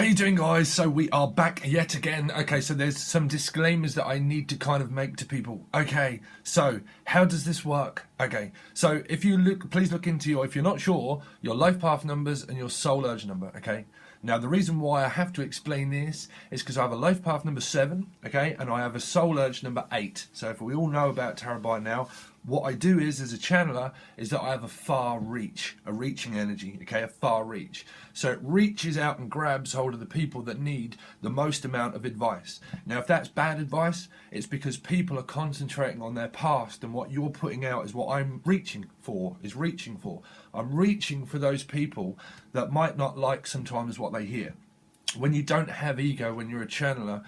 you doing, guys? So we are back yet again. Okay, so there's some disclaimers that I need to kind of make to people. Okay, so how does this work? Okay, so if you look, please look into if you're not sure, your life path numbers and your soul urge number. Okay, now the reason why I have to explain this is because I have a life path number 7, okay, and I have a soul urge number 8. So if we all know about tarot by now, what I do is, as a channeler, is that I have a far reach, a reaching energy, okay, a far reach. So it reaches out and grabs hold of the people that need the most amount of advice. Now, if that's bad advice, it's because people are concentrating on their past, and what you're putting out is what I'm reaching for, I'm reaching for those people that might not like sometimes what they hear. When you don't have ego, when you're a channeler,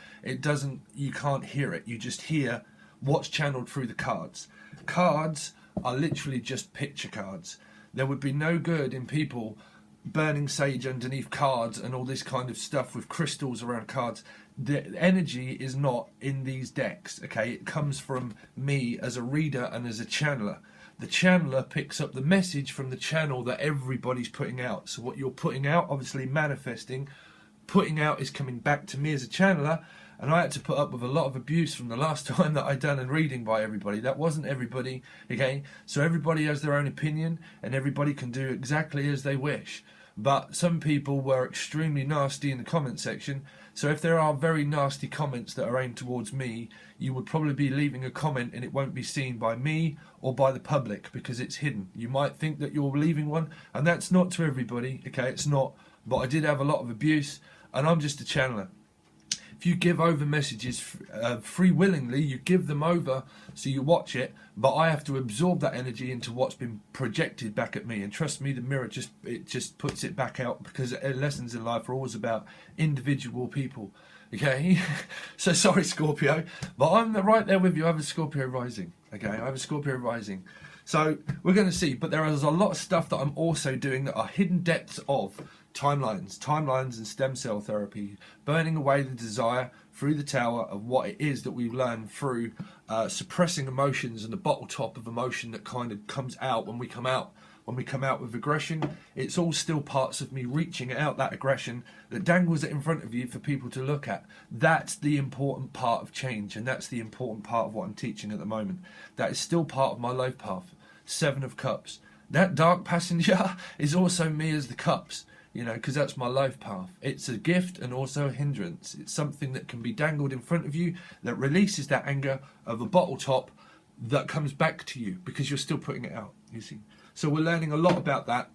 you can't hear it. You just hear what's channeled through the cards. Cards are literally just picture cards. There would be no good in people burning sage underneath cards and all this kind of stuff with crystals around cards. The energy is not in these decks, okay? It comes from me as a reader and as a channeler. The channeler picks up the message from the channel that everybody's putting out. So what you're putting out, obviously manifesting, putting out is coming back to me as a channeler. And I had to put up with a lot of abuse from the last time that I done a reading by everybody. That wasn't everybody, okay? So everybody has their own opinion and everybody can do exactly as they wish. But some people were extremely nasty in the comment section. So if there are very nasty comments that are aimed towards me, you would probably be leaving a comment and it won't be seen by me or by the public because it's hidden. You might think that you're leaving one, and that's not to everybody, okay? It's not. But I did have a lot of abuse, and I'm just a channeler. If you give over messages free willingly, you give them over so you watch it, but I have to absorb that energy into what's been projected back at me. And trust me, the mirror just puts it back out, because lessons in life are always about individual people. Okay, so sorry Scorpio, but I'm right there with you. I have a Scorpio rising. Okay, I have a Scorpio rising. So we're going to see, but there is a lot of stuff that I'm also doing that are hidden depths of timelines and stem cell therapy, burning away the desire through the tower of what it is that we've learned through suppressing emotions and the bottle top of emotion that kind of comes out when we come out. When we come out with aggression, it's all still parts of me reaching out that aggression that dangles it in front of you for people to look at. That's the important part of change, and that's the important part of what I'm teaching at the moment. That is still part of my life path. 7 of Cups. That dark passenger is also me as the Cups, you know, because that's my life path. It's a gift and also a hindrance. It's something that can be dangled in front of you that releases that anger of a bottle top that comes back to you because you're still putting it out, you see. So we're learning a lot about that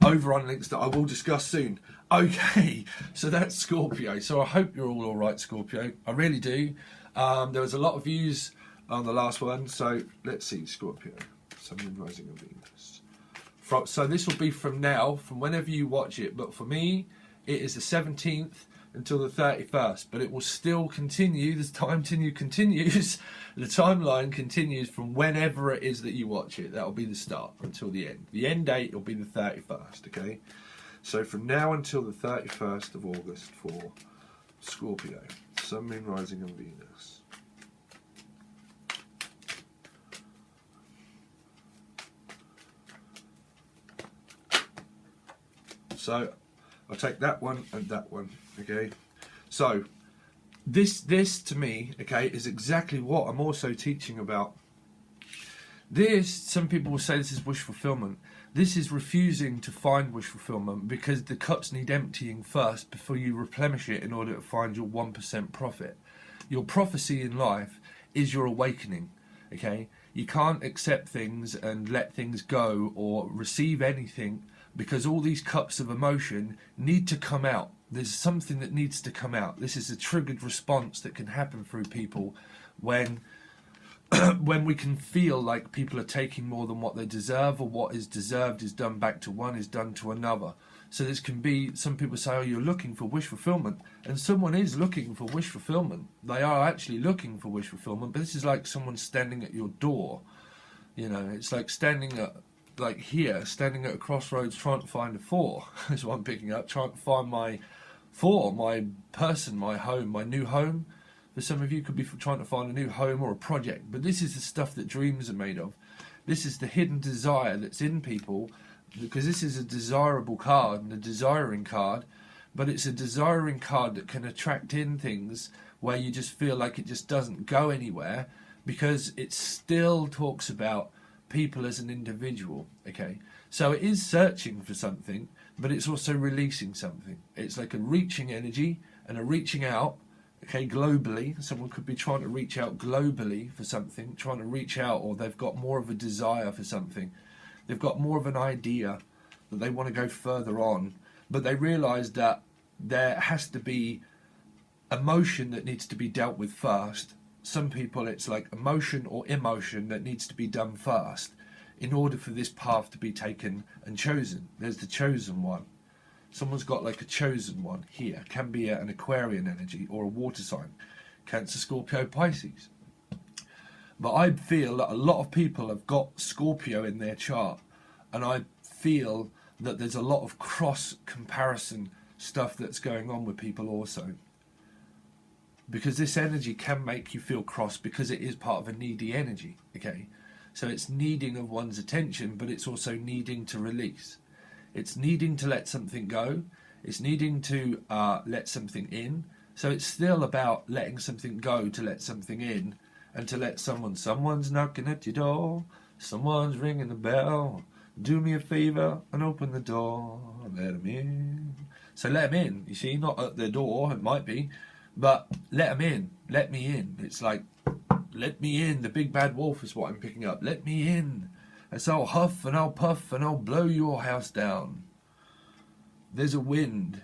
over on links that I will discuss soon. Okay, so that's Scorpio. So I hope you're all right, Scorpio. I really do. There was a lot of views on the last one. So let's see, Scorpio. Sun, Moon, Rising and Venus. So this will be from now, from whenever you watch it. But for me, it is the 17th until the 31st. But it will still continue. The timeline continues from whenever it is that you watch it. That will be the start until the end. The end date will be the 31st, okay? So from now until the 31st of August for Scorpio. Sun, Moon, Rising and Venus. So I'll take that one and that one, okay? So this to me, okay, is exactly what I'm also teaching about. Some people will say this is wish fulfillment. This is refusing to find wish fulfillment because the cups need emptying first before you replenish it in order to find your 1% profit. Your prophecy in life is your awakening, okay? You can't accept things and let things go or receive anything because all these cups of emotion need to come out. There's something that needs to come out. This is a triggered response that can happen through people when we can feel like people are taking more than what they deserve, or what is deserved is done back to one, is done to another. So this can be, some people say, oh, you're looking for wish fulfillment. And someone is looking for wish fulfillment. They are actually looking for wish fulfillment, but this is like someone standing at your door. You know, it's like standing at a crossroads trying to find a 4, is what I'm picking up, trying to find my 4, my person, my home, my new home. For some of you, could be trying to find a new home or a project, but this is the stuff that dreams are made of. This is the hidden desire that's in people, because this is a desirable card and a desiring card, but it's a desiring card that can attract in things where you just feel like it just doesn't go anywhere, because it still talks about people as an individual. Okay, so it is searching for something, but it's also releasing something. It's like a reaching energy and a reaching out. Okay, globally, someone could be trying to reach out globally for something, trying to reach out, or they've got more of a desire for something. They've got more of an idea that they want to go further on, but they realise that there has to be emotion that needs to be dealt with first. Some people, it's like emotion or emotion that needs to be done first in order for this path to be taken and chosen. There's the chosen one. Someone's got like a chosen one here. Can be an Aquarian energy or a water sign. Cancer, Scorpio, Pisces. But I feel that a lot of people have got Scorpio in their chart, and I feel that there's a lot of cross comparison stuff that's going on with people also. Because this energy can make you feel cross, because it is part of a needy energy. Okay, so it's needing of one's attention, but it's also needing to release. It's needing to let something go. It's needing to let something in. So it's still about letting something go to let something in, and to let someone's knocking at your door, someone's ringing the bell. Do me a favour and open the door, let them in. So let them in. You see, not at the door. It might be, but let them in. Let me in. It's like, let me in. The big bad wolf is what I'm picking up. Let me in. And so I'll huff and I'll puff and I'll blow your house down. There's a wind.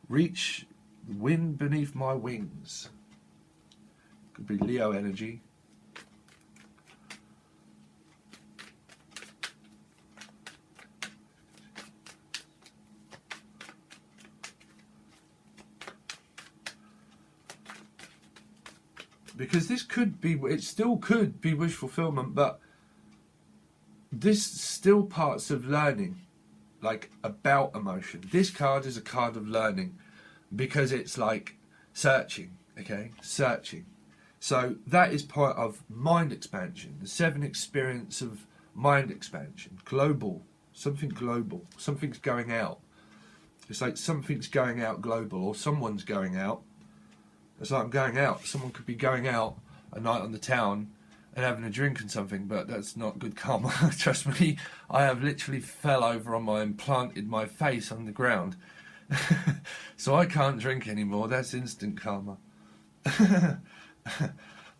Reach the wind beneath my wings. Could be Leo energy. Because this could be, it still could be wish fulfillment, but this still parts of learning, like about emotion. This card is a card of learning, because it's like searching, okay? Searching. So that is part of mind expansion, the 7 experience of mind expansion. Global, something's going out. It's like something's going out global, or someone's going out. It's like I'm going out. Someone could be going out a night on the town and having a drink and something, but that's not good karma. Trust me, I have literally fell over on my and planted my face on the ground. So I can't drink anymore. That's instant karma.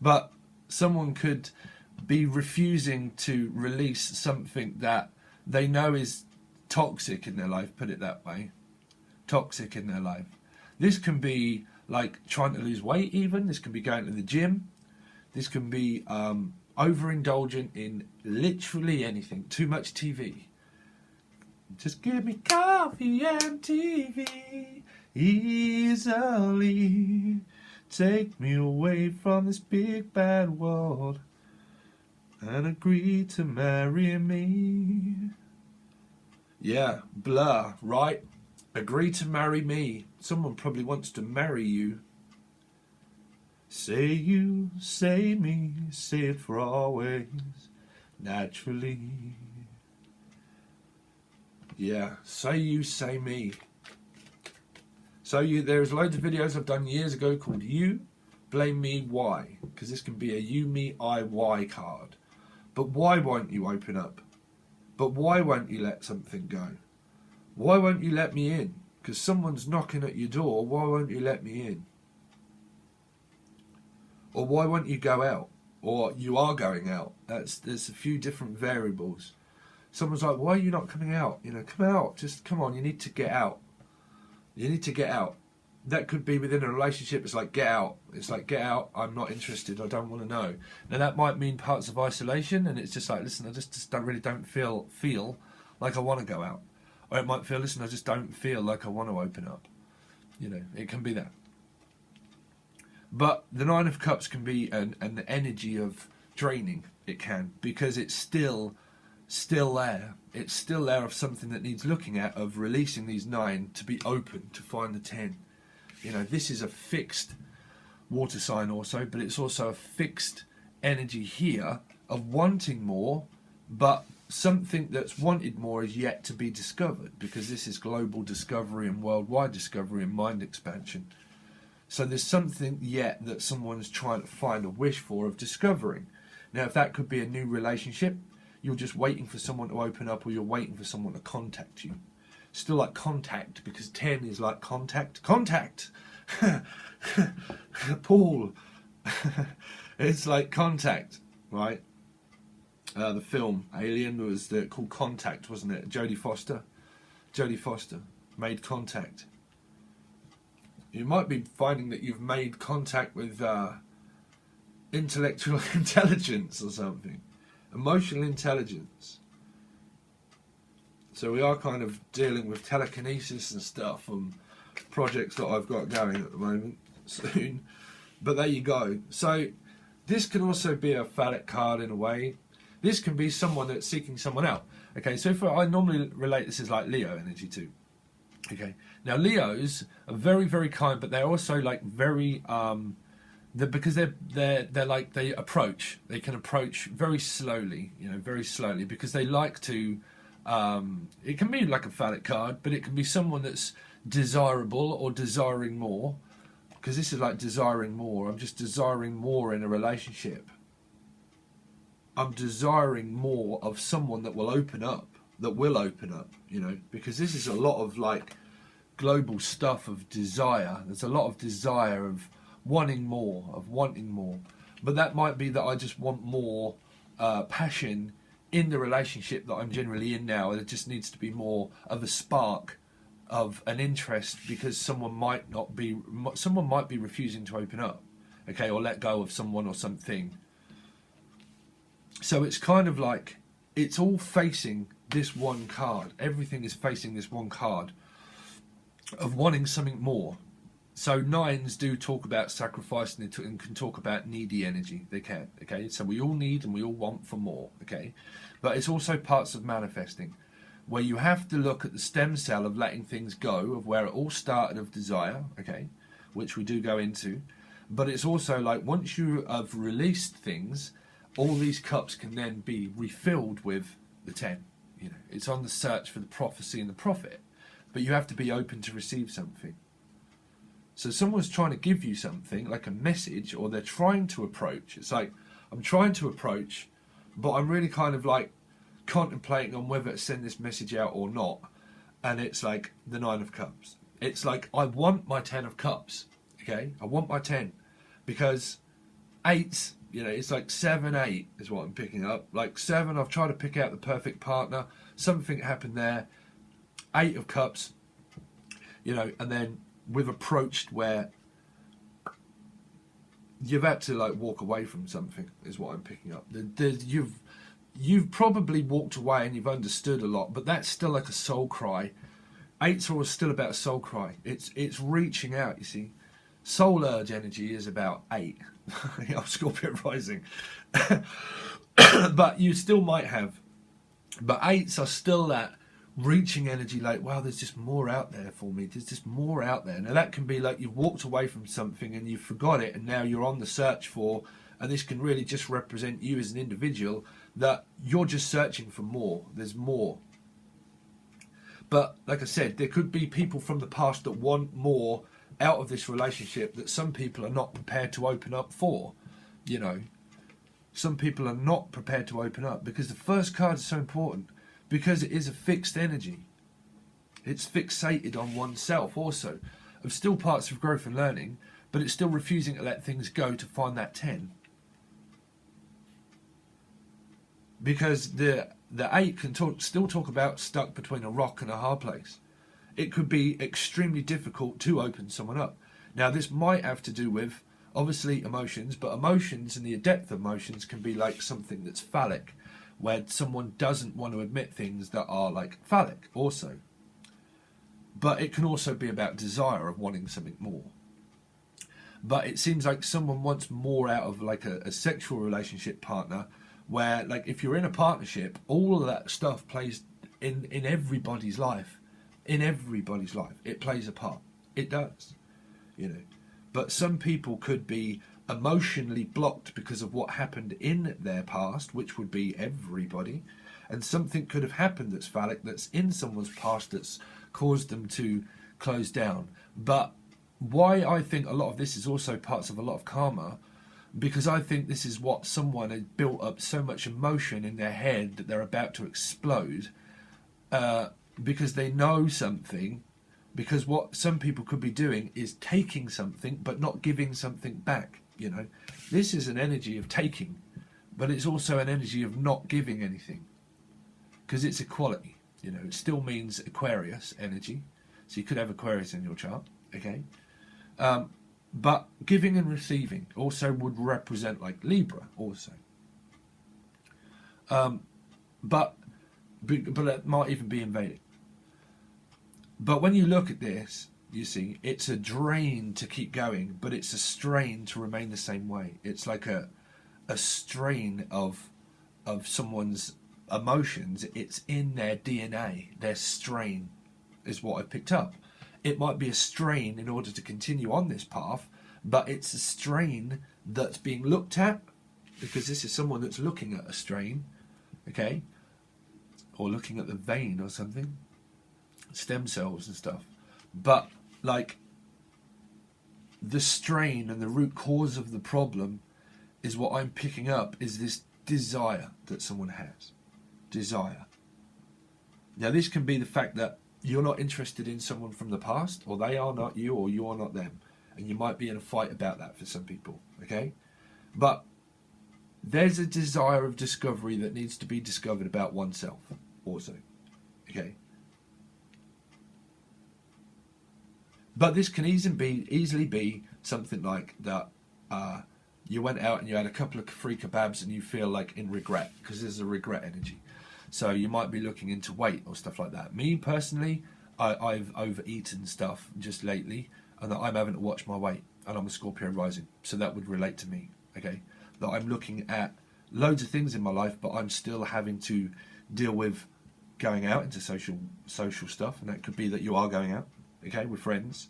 But someone could be refusing to release something that they know is toxic in their life, put it that way. Toxic in their life. This can be like trying to lose weight even. This can be going to the gym. This can be overindulgent in literally anything. Too much TV. Just give me coffee and TV easily. Take me away from this big bad world and agree to marry me. Yeah, Blur, right? Agree to marry me. Someone probably wants to marry you. Say you, say me, say it for always, naturally. Yeah, say you, say me. So there's loads of videos I've done years ago called You, Blame Me, Why? Because this can be a you, me, I, why card. But why won't you open up? But why won't you let something go? Why won't you let me in? Because someone's knocking at your door, why won't you let me in? Or why won't you go out? Or you are going out. There's a few different variables. Someone's like, why are you not coming out? You know, come out. Just come on, you need to get out. You need to get out. That could be within a relationship. It's like, get out. It's like, get out. I'm not interested. I don't want to know. Now, that might mean parts of isolation, and it's just like, listen, I just don't feel like I want to go out. Or it might feel, listen, I just don't feel like I want to open up. You know, it can be that. But the Nine of Cups can be an energy of draining. It can, because it's still there. It's still there of something that needs looking at, of releasing these 9 to be open, to find the 10. You know, this is a fixed water sign also, but it's also a fixed energy here of wanting more, but something that's wanted more is yet to be discovered, because this is global discovery and worldwide discovery and mind expansion. So there's something yet that someone's trying to find a wish for of discovering. Now, if that could be a new relationship, you're just waiting for someone to open up, or you're waiting for someone to contact you. Still like contact, because 10 is like contact. Contact! Paul! It's like contact, right? The film Alien was called Contact, wasn't it? Jodie Foster made contact. You might be finding that you've made contact with intellectual intelligence or something, emotional intelligence. So we are kind of dealing with telekinesis and stuff and projects that I've got going at the moment soon. But there you go. So this can also be a phallic card in a way. This can be someone that's seeking someone out. Okay, so I normally relate this as like Leo energy too. Okay, now Leos are very, very kind, but they're also like very because they're like they can approach very slowly, very slowly, because they like to. It can be like a phallic card, but it can be someone that's desirable or desiring more, because this is like desiring more. I'm just desiring more in a relationship. I'm desiring more of someone that will open up, because this is a lot of like global stuff of desire. There's a lot of desire of wanting more. But that might be that I just want more passion in the relationship that I'm generally in now. There just needs to be more of a spark of an interest, because someone might be refusing to open up, okay, or let go of someone or something. So it's kind of like it's all facing this one card. Everything is facing this one card of wanting something more. So nines do talk about sacrificing and can talk about needy energy. They can, okay? So we all need and we all want for more, okay? But it's also parts of manifesting, where you have to look at the stem cell of letting things go, of where it all started of desire, okay? Which we do go into. But it's also like once you have released things, all these cups can then be refilled with the 10. It's on the search for the prophecy and the prophet, but you have to be open to receive something. So someone's trying to give you something, like a message, or they're trying to approach. It's like, I'm trying to approach, but I'm really kind of like contemplating on whether to send this message out or not. And it's like the 9 of Cups. It's like, I want my 10 of Cups, okay? I want my 10, because 8, it's like 7, 8 is what I'm picking up. Like 7, I've tried to pick out the perfect partner. Something happened there. 8 of Cups, and then we've approached where you've had to like walk away from something, is what I'm picking up. You've probably walked away and you've understood a lot, but that's still like a soul cry. 8's always still about a soul cry. It's reaching out, you see. Soul urge energy is about 8. Scorpio rising. But you still might have. But 8s are still that reaching energy, like, wow, there's just more out there for me. There's just more out there. Now that can be like you've walked away from something and you've forgot it, and now you're on the search for, and this can really just represent you as an individual, that you're just searching for more. There's more. But like I said, there could be people from the past that want more out of this relationship that some people are not prepared to open up for. Some people are not prepared to open up, because the first card is so important, because it is a fixed energy. It's fixated on oneself also, of still parts of growth and learning, but it's still refusing to let things go to find that 10. Because the 8 can still talk about stuck between a rock and a hard place. It could be extremely difficult to open someone up. Now this might have to do with, obviously, emotions, but emotions and the depth of emotions can be like something that's phallic, where someone doesn't want to admit things that are like phallic also. But it can also be about desire of wanting something more. But it seems like someone wants more out of like a sexual relationship partner, where like if you're in a partnership, all of that stuff plays in everybody's life. In everybody's life, it plays a part. It does, But some people could be emotionally blocked because of what happened in their past, which would be everybody, and something could have happened that's phallic, that's in someone's past, that's caused them to close down. But why I think a lot of this is also parts of a lot of karma, because I think this is what someone had built up so much emotion in their head that they're about to explode, because they know something. Because what some people could be doing is taking something but not giving something back. You know, this is an energy of taking, but it's also an energy of not giving anything, because it's equality. You know, it still means Aquarius energy, so you could have Aquarius in your chart, okay? But giving and receiving also would represent like Libra also. But it might even be invading. But when you look at this, you see, it's a drain to keep going, but it's a strain to remain the same way. It's like a strain of someone's emotions. It's in their DNA. Their strain is what I picked up. It might be a strain in order to continue on this path, but it's a strain that's being looked at, because this is someone that's looking at a strain, okay? Or looking at the vein or something. Stem cells and stuff. But like, the strain and the root cause of the problem is what I'm picking up, is this desire that someone has. Desire. Now this can be the fact that you're not interested in someone from the past, or they are not you, or you are not them, and you might be in a fight about that for some people, okay? But there's a desire of discovery that needs to be discovered about oneself also, okay? But this can easily be something like that. You went out and you had a couple of free kebabs and you feel like in regret, because there's a regret energy. So you might be looking into weight or stuff like that. Me personally, I've overeaten stuff just lately, and that I'm having to watch my weight, and I'm a Scorpio rising, so that would relate to me. Okay, that I'm looking at loads of things in my life, but I'm still having to deal with going out into social stuff, and that could be that you are going out, okay, with friends.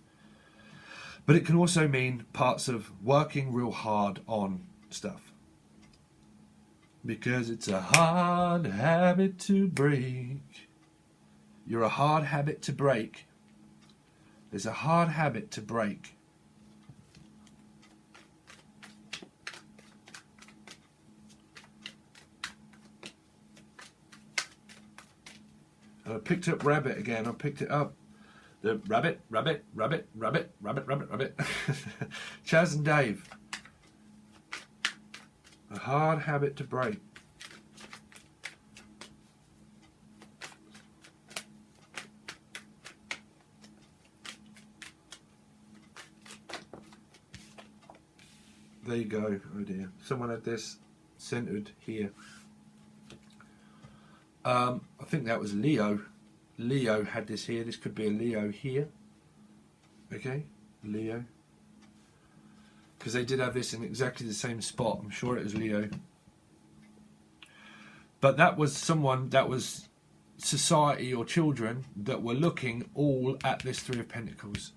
But it can also mean parts of working real hard on stuff, because it's a hard habit to break. You're a hard habit to break. There's a hard habit to break. And I picked up rabbit again. I picked it up. The rabbit. Chaz and Dave. A hard habit to break. There you go. Oh dear. Someone had this centered here. I think that was Leo. Leo had this here. This could be a Leo here. Okay, Leo. Because they did have this in exactly the same spot. I'm sure it was Leo. But that was someone, that was society or children that were looking all at this Three of Pentacles.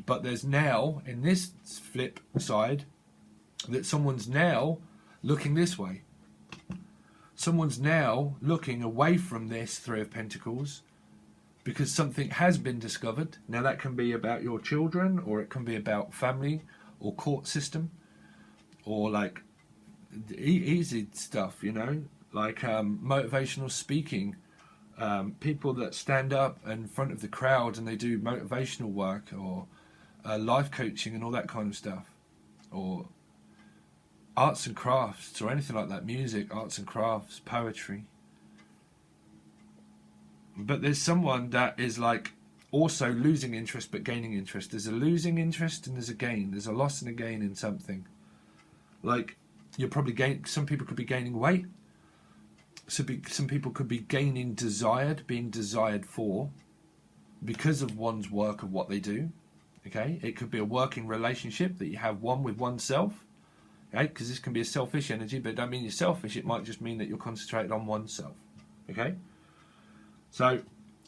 But there's now, in this flip side, that someone's now looking this way. Someone's now looking away from this Three of Pentacles, because something has been discovered. Now that can be about your children, or it can be about family or court system, or like easy stuff, you know, like motivational speaking, people that stand up in front of the crowd and they do motivational work, or life coaching and all that kind of stuff, or arts and crafts, or anything like that, music, arts and crafts, poetry. But there's someone that is like also losing interest but gaining interest. There's a losing interest and there's a gain. There's a loss and a gain in something. Like, you're probably gaining, some people could be gaining weight. Some people could be gaining being desired for, because of one's work of what they do. Okay, it could be a working relationship that you have one with oneself. Okay, because this can be a selfish energy, but it don't mean you're selfish. It might just mean that you're concentrated on oneself. Okay, so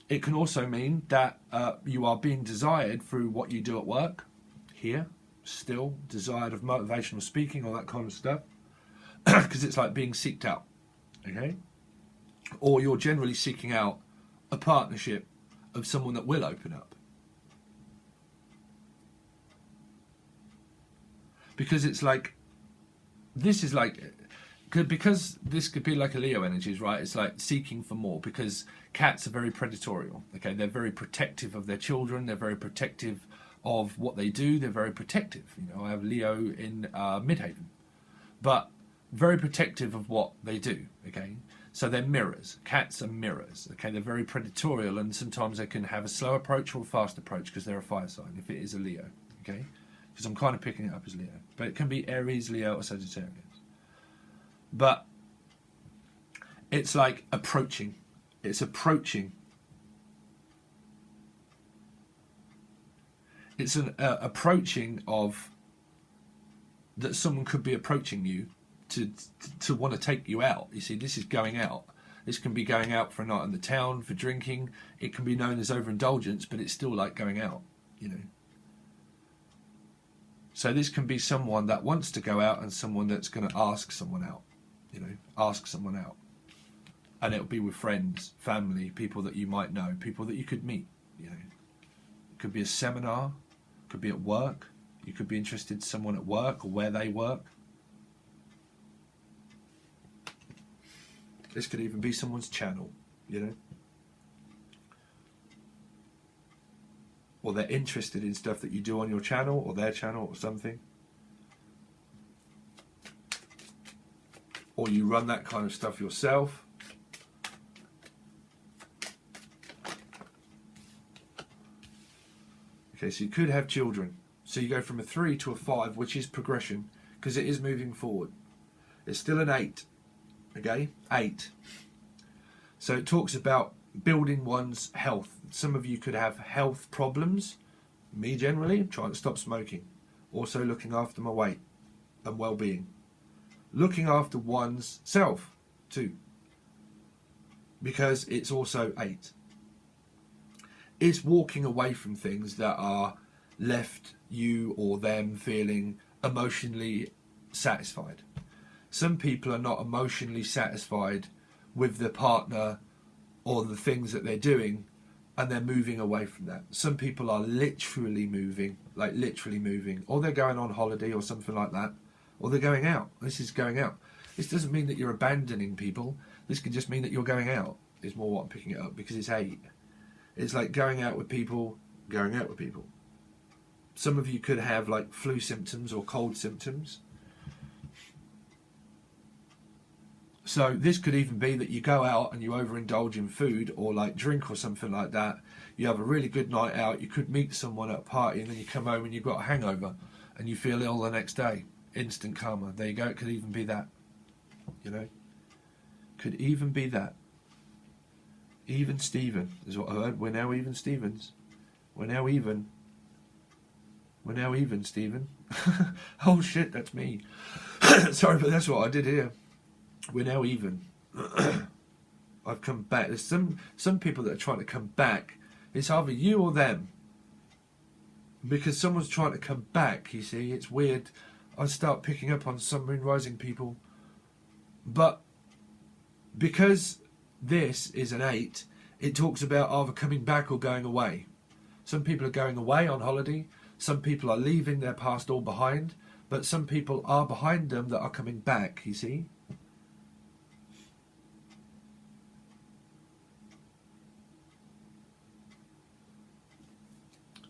it can also mean that you are being desired through what you do at work here, still desired of motivational speaking, all that kind of stuff, because it's like being seeked out, okay? Or you're generally seeking out a partnership of someone that will open up. Because it's like, this is like, because this could be like a Leo energies, right? It's like seeking for more, because cats are very predatorial, okay? They're very protective of their children. They're very protective of what they do. They're very protective. You know, I have Leo in Midhaven, but very protective of what they do, okay? So they're mirrors. Cats are mirrors, okay? They're very predatorial, and sometimes they can have a slow approach or a fast approach because they're a fire sign, if it is a Leo, okay? Because I'm kind of picking it up as Leo. But it can be Aries, Leo, or Sagittarius. But it's like approaching. It's approaching. It's an approaching of that someone could be approaching you to want to take you out. You see, this is going out. This can be going out for a night in the town, for drinking. It can be known as overindulgence, but it's still like going out, you know. So this can be someone that wants to go out and someone that's going to ask someone out, you know, ask someone out. And it'll be with friends, family, people that you might know, people that you could meet, you know. It could be a seminar, could be at work. You could be interested in someone at work or where they work. This could even be someone's channel, you know. Or they're interested in stuff that you do on your channel or their channel or something. Or you run that kind of stuff yourself. Okay, so you could have children. So you go from a 3 to a 5, which is progression, because it is moving forward. It's still an 8. Okay, 8. So it talks about building one's health. Some of you could have health problems. Me generally, I'm trying to stop smoking. Also looking after my weight and well-being. Looking after one's self too. Because it's also 8. It's walking away from things that are left you or them feeling emotionally satisfied. Some people are not emotionally satisfied with their partner or the things that they're doing, and they're moving away from that. Some people are literally moving, or they're going on holiday or something like that, or they're going out. This is going out. This doesn't mean that you're abandoning people. This can just mean that you're going out, is more what I'm picking it up, because it's 8. It's like going out with people, going out with people. Some of you could have like flu symptoms or cold symptoms. So this could even be that you go out and you overindulge in food or like drink or something like that. You have a really good night out. You could meet someone at a party and then you come home and you've got a hangover and you feel ill the next day. Instant karma. There you go. It could even be that. You know? Could even be that. Even Steven is what I heard. We're now even Stevens. We're now even. We're now even, Stephen. Oh shit, that's me. Sorry, but that's what I did here. We're now even. I've come back. There's some people that are trying to come back. It's either you or them. Because someone's trying to come back, you see. It's weird. I start picking up on Sun Moon Rising people. But because this is an 8, it talks about either coming back or going away. Some people are going away on holiday. Some people are leaving their past all behind. But some people are behind them that are coming back, you see.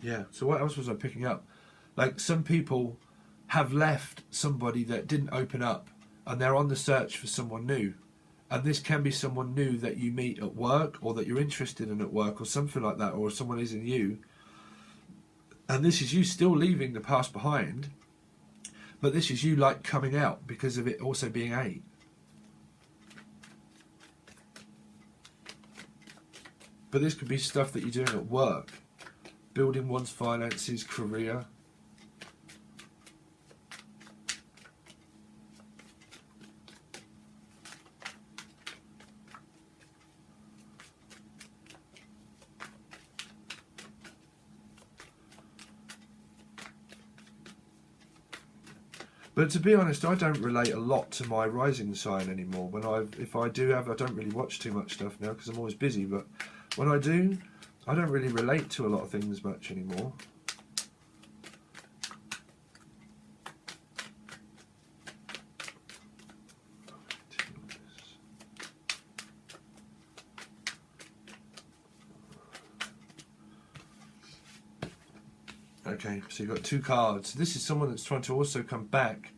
Yeah, so what else was I picking up? Like, some people have left somebody that didn't open up and they're on the search for someone new. And this can be someone new that you meet at work or that you're interested in at work or something like that, or someone is in you. And this is you still leaving the past behind, but this is you like coming out because of it also being 8. But this could be stuff that you're doing at work. Building one's finances, career. But to be honest, I don't relate a lot to my rising sign anymore. If I do have, I don't really watch too much stuff now because I'm always busy. But when I do, I don't really relate to a lot of things much anymore. Okay, so you've got two cards. This is someone that's trying to also come back,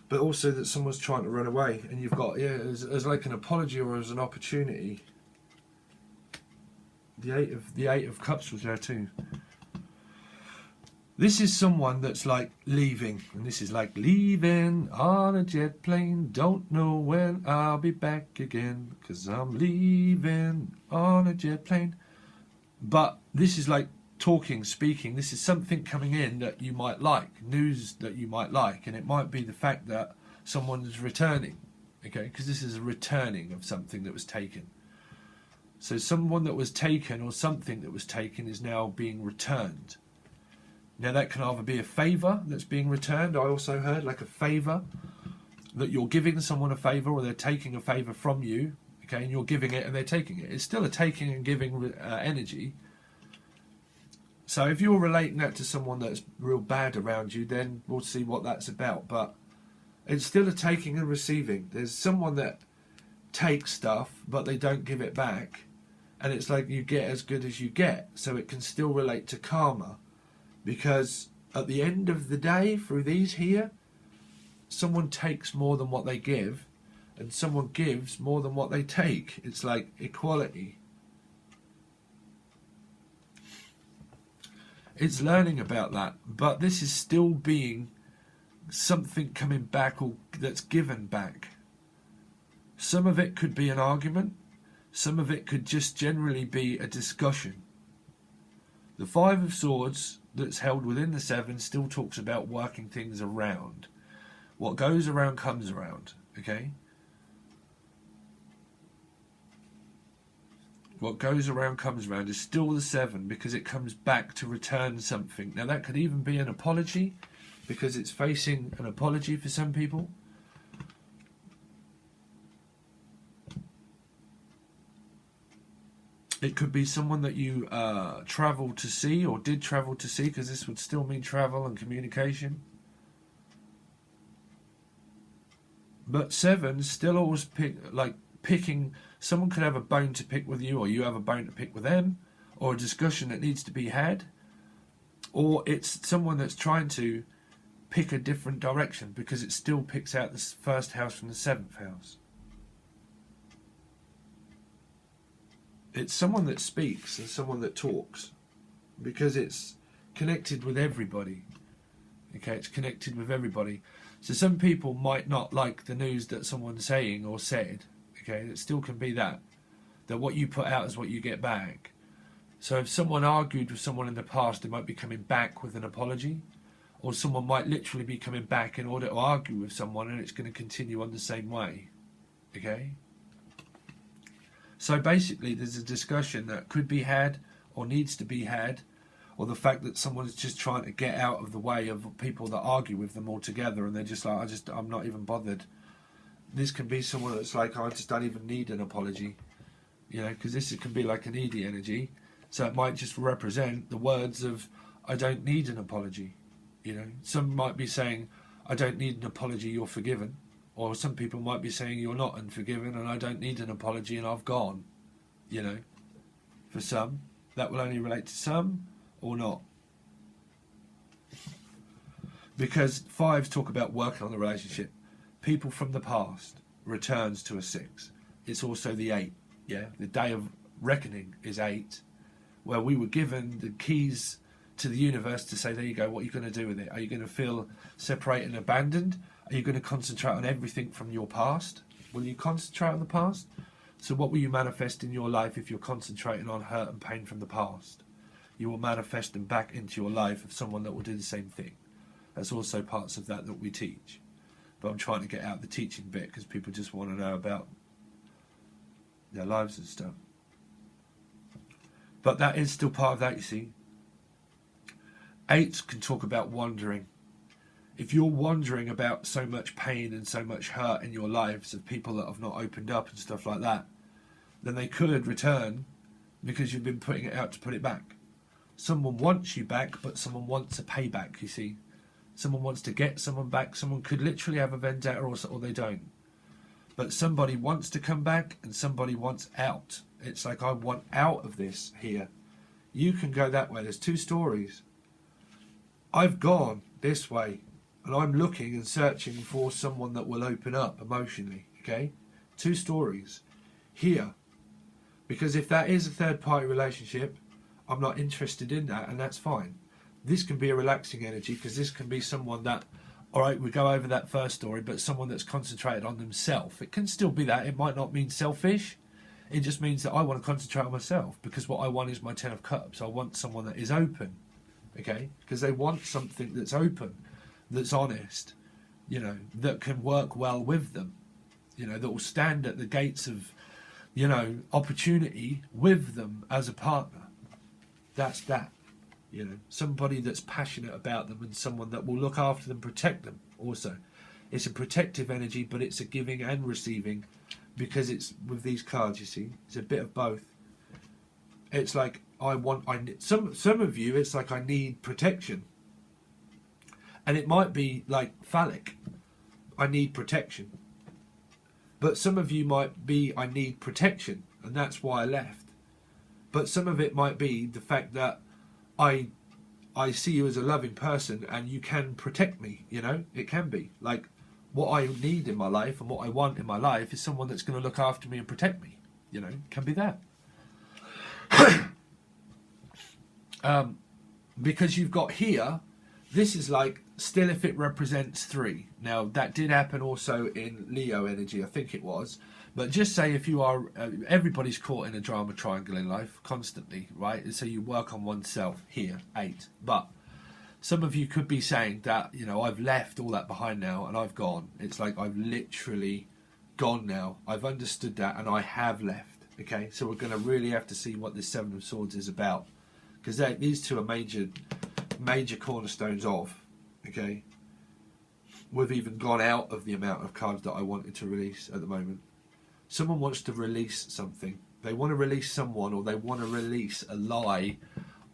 but also that someone's trying to run away, and you've got, yeah, as like an apology or as an opportunity. The eight of cups was there too. This is someone that's like leaving, and this is like leaving on a jet plane. Don't know when I'll be back again, 'cause I'm leaving on a jet plane. But this is like talking, speaking. This is something coming in that you might like, news that you might like, and it might be the fact that someone is returning, okay, because this is a returning of something that was taken. So someone that was taken or something that was taken is now being returned. Now that can either be a favour that's being returned, I also heard, like a favour, that you're giving someone a favour or they're taking a favour from you, okay, and you're giving it and they're taking it. It's still a taking and giving energy. So if you're relating that to someone that's real bad around you, then we'll see what that's about. But it's still a taking and receiving. There's someone that takes stuff, but they don't give it back. And it's like you get as good as you get. So it can still relate to karma. Because at the end of the day, through these here, someone takes more than what they give. And someone gives more than what they take. It's like equality. It's learning about that, but this is still being something coming back or that's given back. Some of it could be an argument, some of it could just generally be a discussion. The Five of Swords that's held within the Seven still talks about working things around. What goes around comes around, okay? What goes around comes around is still the Seven because it comes back to return something. Now that could even be an apology because it's facing an apology for some people. It could be someone that you travelled to see or did travel to see, because this would still mean travel and communication. But Seven still always picking. Someone could have a bone to pick with you, or you have a bone to pick with them, or a discussion that needs to be had, or it's someone that's trying to pick a different direction because it still picks out the first house from the seventh house. It's someone that speaks and someone that talks because it's connected with everybody. Okay, it's connected with everybody. So some people might not like the news that someone's saying or said. Okay, it still can be that what you put out is what you get back. So if someone argued with someone in the past, they might be coming back with an apology, or someone might literally be coming back in order to argue with someone, and it's going to continue on the same way. Okay? So basically there's a discussion that could be had or needs to be had, or the fact that someone's just trying to get out of the way of people that argue with them altogether, and they're just like, I'm not even bothered. This can be someone that's like, I just don't even need an apology, you know, because this can be like an needy energy. So it might just represent the words of, I don't need an apology. You know, some might be saying, I don't need an apology, you're forgiven. Or some people might be saying, you're not unforgiven and I don't need an apology and I've gone. You know, for some, that will only relate to some or not. Because fives talk about working on the relationship. People from the past returns to a 6. It's also the 8. Yeah, the day of reckoning is 8, where we were given the keys to the universe to say, there you go, what are you going to do with it? Are you going to feel separated and abandoned? Are you going to concentrate on everything from your past? Will you concentrate on the past? So what will you manifest in your life if you're concentrating on hurt and pain from the past? You will manifest them back into your life of someone that will do the same thing. That's also parts of that we teach. But I'm trying to get out the teaching bit because people just want to know about their lives and stuff. But that is still part of that, you see. 8s can talk about wandering. if you're wondering about so much pain and so much hurt in your lives of people that have not opened up and stuff like that, then they could return because you've been putting it out to put it back. Someone wants you back, but someone wants a payback, you see. Someone wants to get someone back. Someone could literally have a vendetta, or they don't. But somebody wants to come back and somebody wants out. It's like, I want out of this here. You can go that way. There's two stories. I've gone this way and I'm looking and searching for someone that will open up emotionally. Okay? Two stories. Here. Because if that is a third party relationship, I'm not interested in that, and that's fine. This can be a relaxing energy, because this can be someone that, all right, we go over that first story, but someone that's concentrated on themselves. It can still be that. It might not mean selfish. It just means that I want to concentrate on myself, because what I want is my 10 of Cups. I want someone that is open, okay? Because they want something that's open, that's honest, you know, that can work well with them, you know, that will stand at the gates of, you know, opportunity with them as a partner. That's that. You know, somebody that's passionate about them, and someone that will look after them, protect them also. It's a protective energy, but it's a giving and receiving, because it's with these cards, you see. It's a bit of both. It's like, some of you, it's like, I need protection. And it might be like phallic. I need protection. But some of you might be, I need protection, and that's why I left. But some of it might be the fact that I see you as a loving person and you can protect me, you know? It can be. Like, what I need in my life and what I want in my life is someone that's going to look after me and protect me, you know? It can be that. Because you've got here, this is like, still if it represents 3. Now, that did happen also in Leo energy, I think it was. But just say if you are, everybody's caught in a drama triangle in life constantly, right? So you work on oneself here, 8. But some of you could be saying that, you know, I've left all that behind now and I've gone. It's like, I've literally gone now. I've understood that and I have left, okay? So we're going to really have to see what this 7 of Swords is about. Because these two are major cornerstones of, okay? We've even gone out of the amount of cards that I wanted to release at the moment. Someone wants to release something. They want to release someone, or they want to release a lie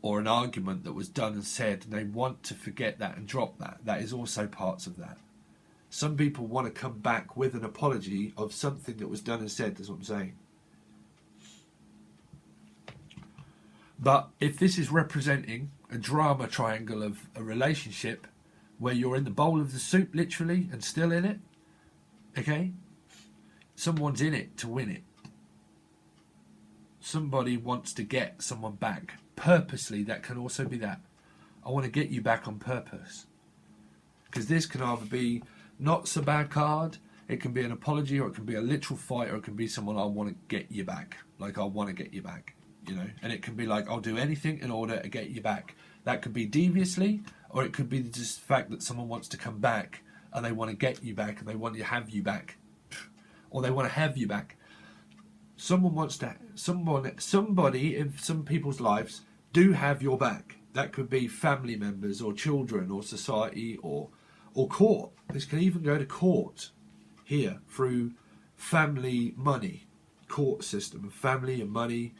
or an argument that was done and said, and they want to forget that and drop that. That is also parts of that. Some people want to come back with an apology of something that was done and said, that's what I'm saying. But if this is representing a drama triangle of a relationship where you're in the bowl of the soup, literally, and still in it, okay? Someone's in it to win it. Somebody wants to get someone back. Purposely, that can also be that. I want to get you back on purpose. Because this can either be not so bad card, it can be an apology, or it can be a literal fight, or it can be someone, I want to get you back. Like, I want to get you back, you know? And it can be like, I'll do anything in order to get you back. That could be deviously, or it could be just the fact that someone wants to come back and they want to get you back and they want to have you back. Or they want to have you back. Someone wants to, somebody in some people's lives do have your back. That could be family members or children or society or court. This can even go to court here through family money, court system of family and money,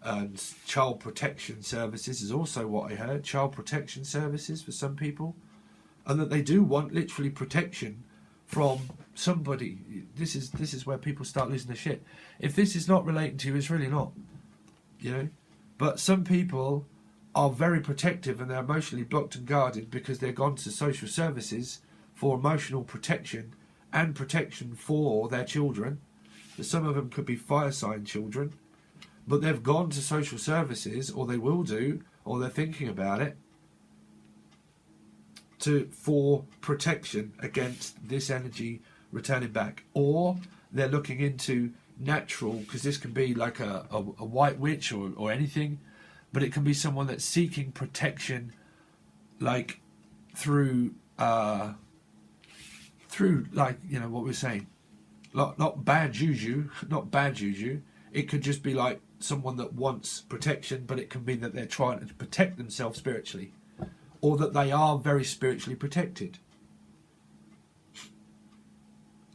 and child protection services is also what I heard. Child protection services for some people, and that they do want literally protection from somebody. This is where people start losing their shit. If this is not relating to you, it's really not, you know. But some people are very protective and they're emotionally blocked and guarded because they're gone to social services for emotional protection and protection for their children. But some of them could be fire sign children, but they've gone to social services, or they will do, or they're thinking about it, for protection against this energy returning back. Or they're looking into natural, because this can be like a white witch or anything, but it can be someone that's seeking protection, like through like, you know what we're saying, not bad juju. It could just be like someone that wants protection, but it can be that they're trying to protect themselves spiritually, or that they are very spiritually protected.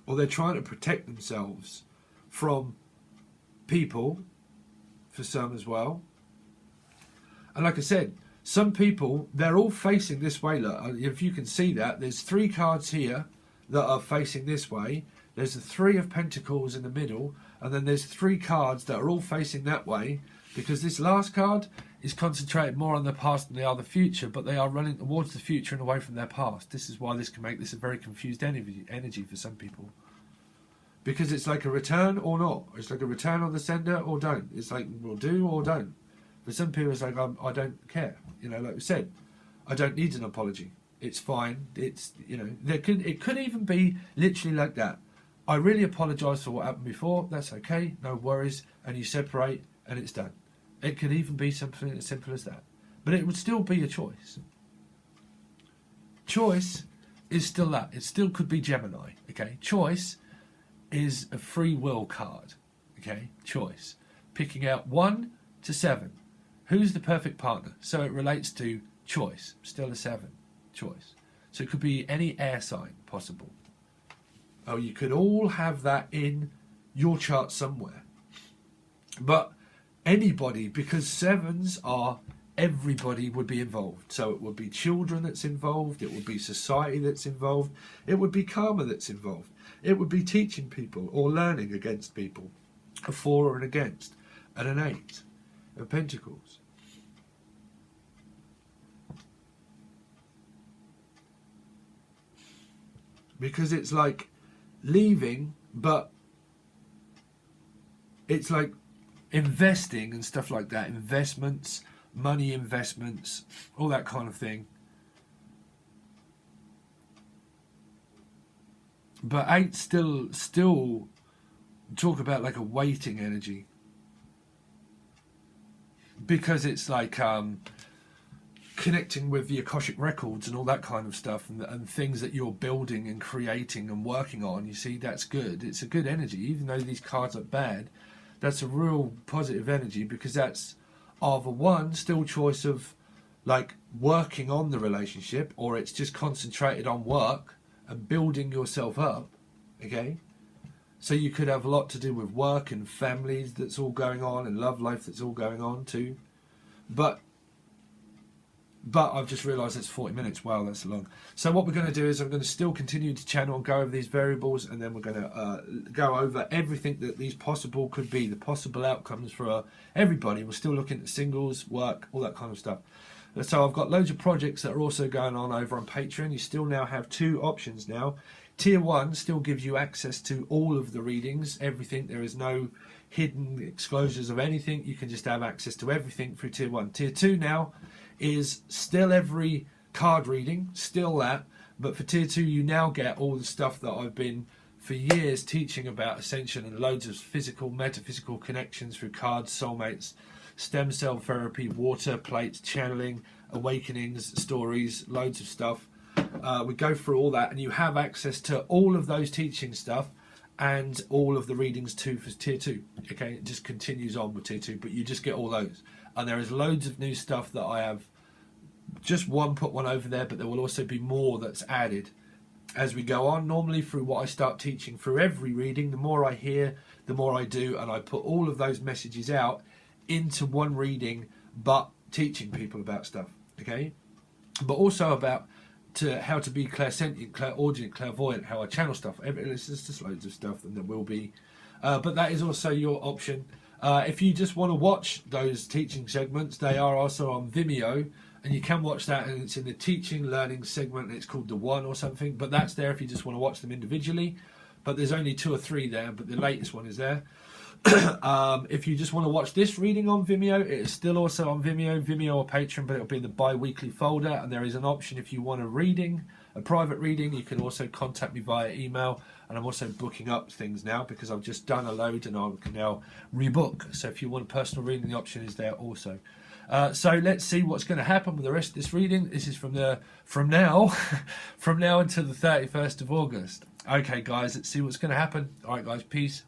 or they're trying to protect themselves from people, for some as well. And like I said, some people, they're all facing this way. Look, if you can see that, there's 3 cards here that are facing this way. There's the 3 of Pentacles in the middle, and then there's 3 cards that are all facing that way, because this last card is concentrated more on the past than they are the future, but they are running towards the future and away from their past. This is why this can make this a very confused energy for some people. Because it's like a return or not. It's like a return on the sender or don't. It's like, we'll do or don't. For some people, it's like, I don't care. You know, like we said, I don't need an apology. It's fine. It's, you know, it could even be literally like that. I really apologise for what happened before. That's okay. No worries. And you separate and it's done. It could even be something as simple as that. But it would still be a choice. Choice is still that. It still could be Gemini. Okay. Choice is a free will card. Okay. Choice. Picking out 1 to 7. Who's the perfect partner? So it relates to choice. Still a 7. Choice. So it could be any air sign possible. Oh, you could all have that in your chart somewhere. But anybody, because 7s are, everybody would be involved. So it would be children that's involved, it would be society that's involved, it would be karma that's involved, it would be teaching people or learning against people. A 4 or an against, and an 8 of Pentacles. Because it's like leaving, but it's like investing and stuff like that. Investments, money investments, all that kind of thing. But 8 still talk about like a waiting energy. Because it's like connecting with the Akashic records and all that kind of stuff, and things that you're building and creating and working on. You see, that's good. It's a good energy. Even though these cards are bad, that's a real positive energy, because that's either 1, still choice of like working on the relationship, or it's just concentrated on work and building yourself up. Okay, so you could have a lot to do with work and families that's all going on, and love life that's all going on too. But I've just realised it's 40 minutes. Wow, that's long. So what we're going to do is I'm going to still continue to channel and go over these variables, and then we're going to go over everything that these possible could be, the possible outcomes for everybody. We're still looking at singles, work, all that kind of stuff. So I've got loads of projects that are also going on over on Patreon. You still now have 2 options now. Tier 1 still gives you access to all of the readings, everything. There is no hidden disclosures of anything. You can just have access to everything through Tier 1. Tier 2 now is still every card reading, still that, but for Tier 2 you now get all the stuff that I've been for years teaching about Ascension, and loads of physical, metaphysical connections through cards, soulmates, stem cell therapy, water plates, channeling, awakenings, stories, loads of stuff. We go through all that, and you have access to all of those teaching stuff and all of the readings too for Tier 2. Okay, it just continues on with Tier 2, but you just get all those. And there is loads of new stuff that I have just put one over there, but there will also be more that's added as we go on. Normally through what I start teaching through every reading, the more I hear, the more I do, and I put all of those messages out into one reading, but teaching people about stuff, okay? But also about how to be clairsentient, clairaudient, clairvoyant, how I channel stuff. There's just loads of stuff, and there will be. But that is also your option. If you just want to watch those teaching segments, they are also on Vimeo, and you can watch that, and it's in the teaching learning segment. It's called The One or something, but that's there if you just want to watch them individually. But there's only 2 or 3 there, but the latest one is there. If you just want to watch this reading on Vimeo, it is still also on Vimeo or Patreon, but it'll be in the bi-weekly folder, and there is an option if you want a private reading, you can also contact me via email, and I'm also booking up things now because I've just done a load and I can now rebook. So if you want a personal reading, the option is there also. So let's see what's going to happen with the rest of this reading. This is from now until the 31st of August. Okay, guys, let's see what's going to happen. All right, guys, peace.